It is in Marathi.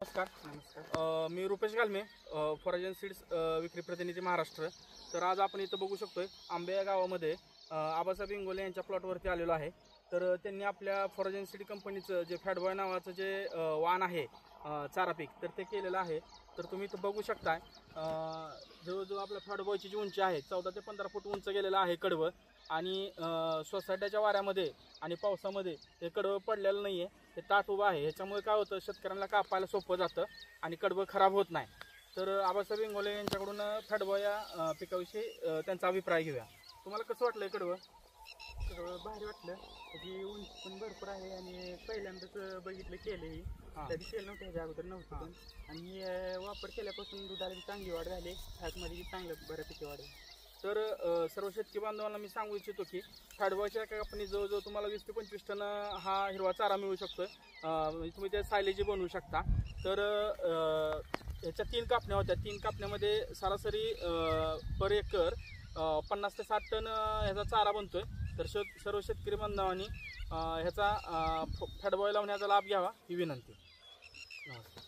नमस्कार. मी रुपेश गालमे, फॉरेजन सीड्स विक्री प्रतिनिधी महाराष्ट्र. तर आज आपण इथं बघू शकतोय आंबे या गावामध्ये आबासाहेब इंगोले यांच्या प्लॉटवरती आलेलो आहे. तर त्यांनी आपल्या फॉरेजन सीड कंपनीचं जे फॅटबॉय नावाचं जे वाण आहे चारा पीक, तर ते केलेलं आहे. तर तुम्ही इथं बघू शकताय जवळजवळ आपल्या फॅटबॉयची जी उंची आहे 14 ते 15 फूट उंच गेलेलं आहे कडवं. आणि सोसायट्याच्या वाऱ्यामध्ये आणि पावसामध्ये हे कडवं पडलेलं नाही आहे, हे ताट उभं आहे. ह्याच्यामुळे काय होतं, शेतकऱ्यांना कापायला सोपं जातं आणि कडवं खराब होत नाही. तर आबासाहेब इंगोले यांच्याकडून फॅटबॉय या पिकाविषयी त्यांचा अभिप्राय घेऊया. तुम्हाला कसं वाटलं कडवं? भारी वाटलं. त्याची उंची पण भरपूर आहे आणि पहिल्यांदाच बघितलं केलंही. कधी केलं नव्हतं, ह्याच्या अगोदर नव्हतं पण. आणि वापर केल्यापासून दुधाला चांगली वाढ झाली, फॅटमध्ये चांगलं बऱ्यापैकी वाढ झाली. तर सर्व शेतकरी बांधवांना मी सांगू इच्छितो की फॅटबॉयच्या कंपनी जवळजवळ तुम्हाला 20 ते 25 टन हा हिरवा चारा मिळू शकतोय. तुम्ही त्या सायलेजी बनवू शकता. तर ह्याच्या 3 कापण्या होत्या. 3 कापण्यामध्ये सरासरी पर एकर 50 ते 60 टन ह्याचा चारा बनतोय. तर सर्व शेतकरी बांधवांनी ह्याचा फॅटबॉय लावण्याचा लाभ घ्यावा ही विनंती. नमस्कार.